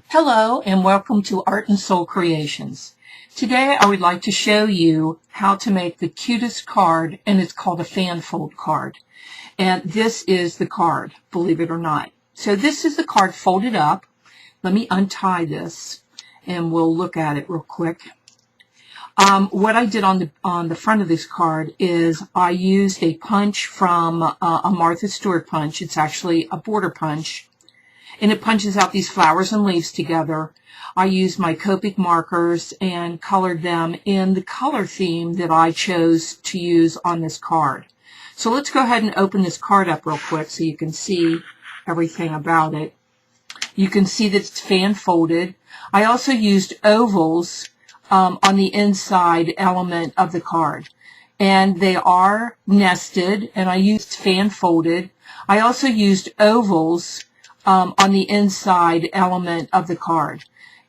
Hello and welcome to Art and Soul Creations. Today I would like to show you how to make the cutest card, and it's called a fanfold card. And this is the card, believe it or not. So this is the card folded up. Let me untie this and we'll look at it real quick. What I did on the front of this card is I used a punch from a Martha Stewart punch. It's actually a border punch. And it punches out these flowers and leaves together. I used my Copic markers and colored them in the color theme that I chose to use on this card. So let's go ahead and open this card up real quick so you can see everything about it. You can see that it's fan folded. I also used ovals on the inside element of the card. And they are nested, and I used fan folded. I also used ovals on the inside element of the card.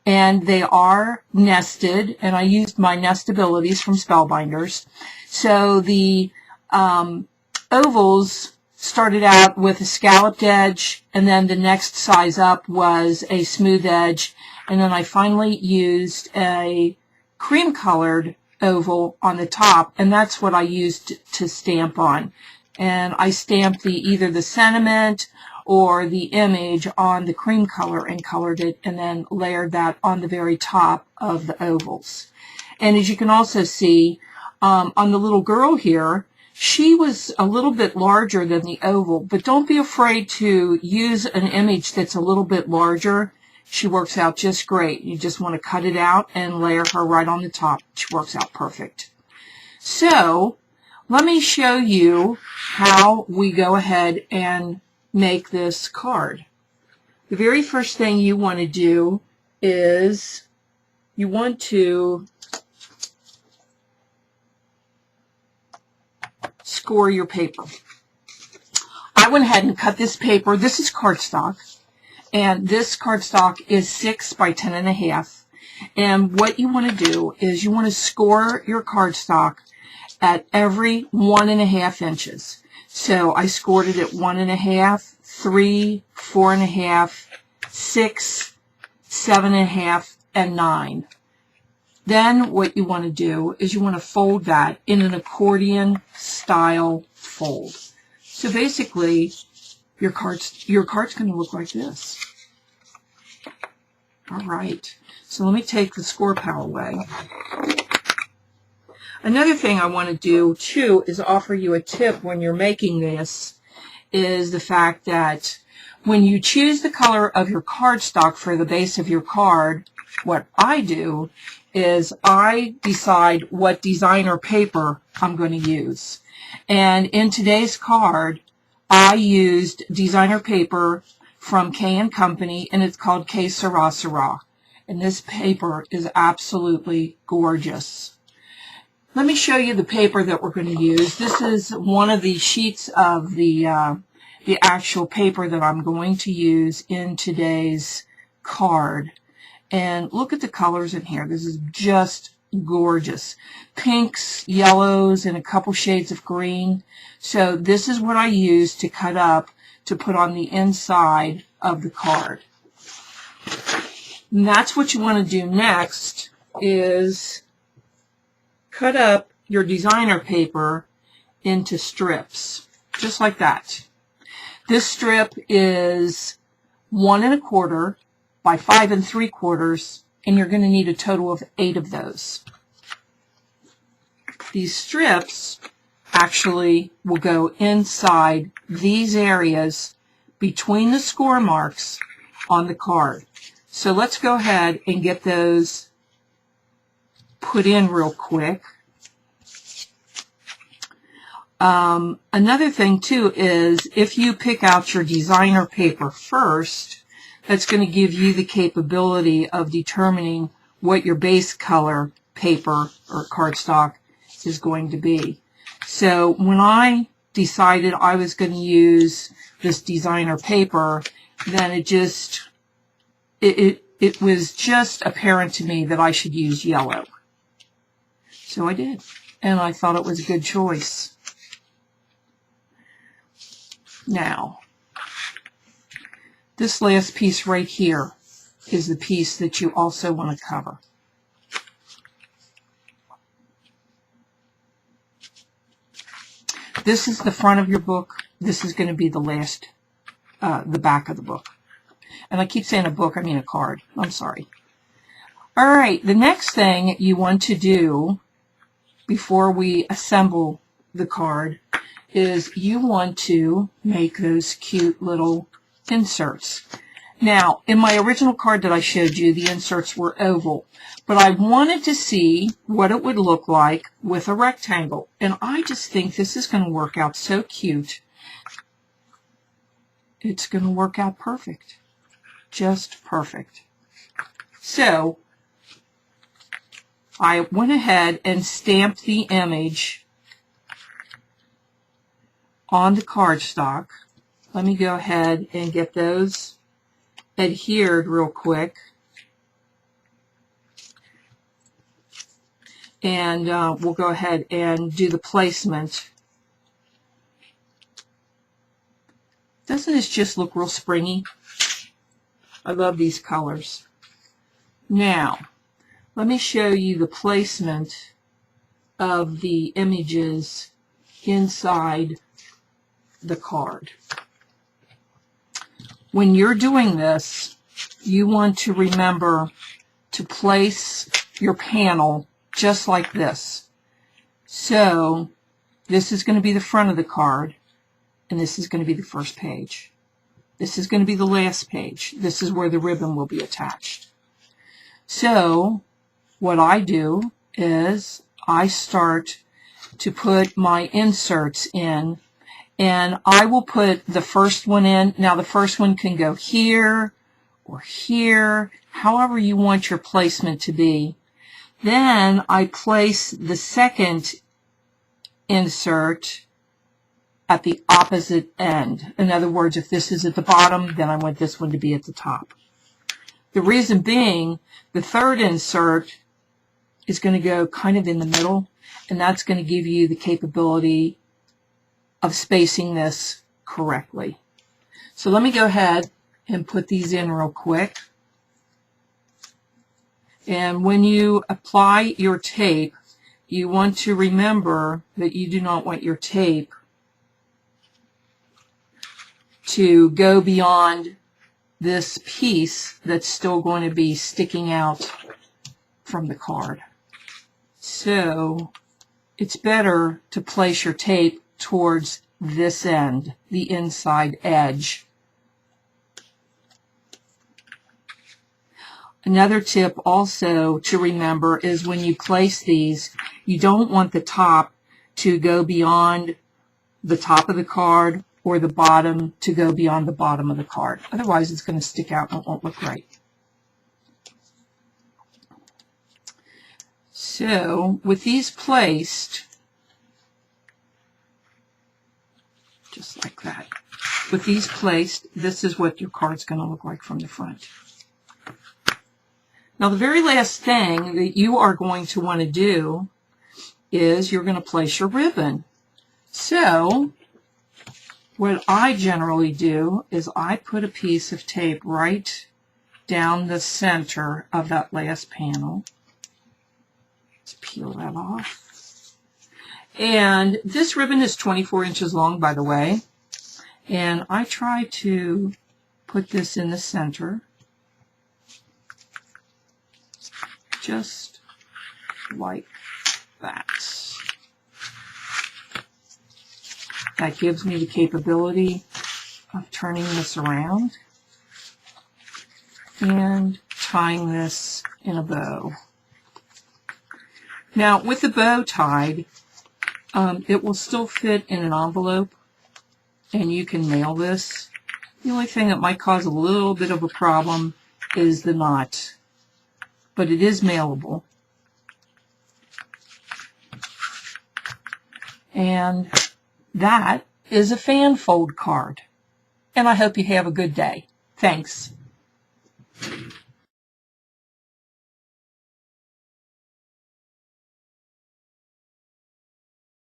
And they are nested, and I used my nestabilities from Spellbinders. So the ovals started out with a scalloped edge, and then the next size up was a smooth edge, and then I finally used a cream colored oval on the top, and that's what I used to stamp on. And I stamped either the sentiment or the image on the cream color and colored it, and then layered that on the very top of the ovals. And as you can also see on the little girl here, she was a little bit larger than the oval, but don't be afraid to use an image that's a little bit larger. She works out just great. You just want to cut it out and layer her right on the top. She works out perfect. So let me show you how we go ahead and make this card. The very first thing you want to do is you want to score your paper. I went ahead and cut this paper. This is cardstock, and this cardstock is 6 by 10.5. And what you want to do is you want to score your cardstock at every 1.5 inches. So I scored it at 1.5, 3, 4.5, 6, 7.5, and 9. Then what you want to do is you want to fold that in an accordion style fold. So basically, your card's going to look like this. All right. So let me take the score pal away. Another thing I want to do, too, is offer you a tip when you're making this, is the fact that when you choose the color of your cardstock for the base of your card, what I do is I decide what designer paper I'm going to use. And in today's card, I used designer paper from K & Company, and it's called K Sarah Sarah. And this paper is absolutely gorgeous. Let me show you the paper that we're going to use. This is one of the sheets of the actual paper that I'm going to use in today's card. And look at the colors in here. This is just gorgeous. Pinks, yellows, and a couple shades of green. So this is what I use to cut up to put on the inside of the card. And that's what you want to do next, is cut up your designer paper into strips, just like that. This strip is 1 1/4 by 5 3/4, and you're going to need a total of 8 of those. These strips actually will go inside these areas between the score marks on the card. So let's go ahead and get those put in real quick. Another thing too is if you pick out your designer paper first, that's going to give you the capability of determining what your base color paper or cardstock is going to be. So when I decided I was going to use this designer paper, then it was just apparent to me that I should use yellow. So I did, and I thought it was a good choice. Now, this last piece right here is the piece that you also want to cover. This is the front of your book. This is going to be the last, the back of the book. And I keep saying a book, I mean a card. I'm sorry. All right, the next thing you want to do before we assemble the card is you want to make those cute little inserts. Now, in my original card that I showed you, the inserts were oval, but I wanted to see what it would look like with a rectangle, and I just think this is going to work out so cute. It's going to work out perfect. Just perfect. So, I went ahead and stamped the image on the cardstock. Let me go ahead and get those adhered real quick. And we'll go ahead and do the placement. Doesn't this just look real springy? I love these colors. Now, let me show you the placement of the images inside the card. When you're doing this, you want to remember to place your panel just like this. So, this is going to be the front of the card, and this is going to be the first page. This is going to be the last page. This is where the ribbon will be attached. So, what I do is I start to put my inserts in, and I will put the first one in. Now, the first one can go here or here, however you want your placement to be. Then I place the second insert at the opposite end. In other words, if this is at the bottom, then I want this one to be at the top. The reason being, the third insert is going to go kind of in the middle, and that's going to give you the capability of spacing this correctly. So let me go ahead and put these in real quick. And when you apply your tape, you want to remember that you do not want your tape to go beyond this piece that's still going to be sticking out from the card. So it's better to place your tape towards this end, the inside edge. Another tip also to remember is when you place these, you don't want the top to go beyond the top of the card or the bottom to go beyond the bottom of the card. Otherwise, it's going to stick out and it won't look right. So, with these placed, just like that. With these placed, this is what your card's going to look like from the front. Now, the very last thing that you are going to want to do is you're going to place your ribbon. So, what I generally do is I put a piece of tape right down the center of that last panel. Let's peel that off. And this ribbon is 24 inches long, by the way. And I try to put this in the center. Just like that. That gives me the capability of turning this around and tying this in a bow. Now, with the bow tied, it will still fit in an envelope, and you can mail this. The only thing that might cause a little bit of a problem is the knot, but it is mailable. And that is a fanfold card. And I hope you have a good day. Thanks.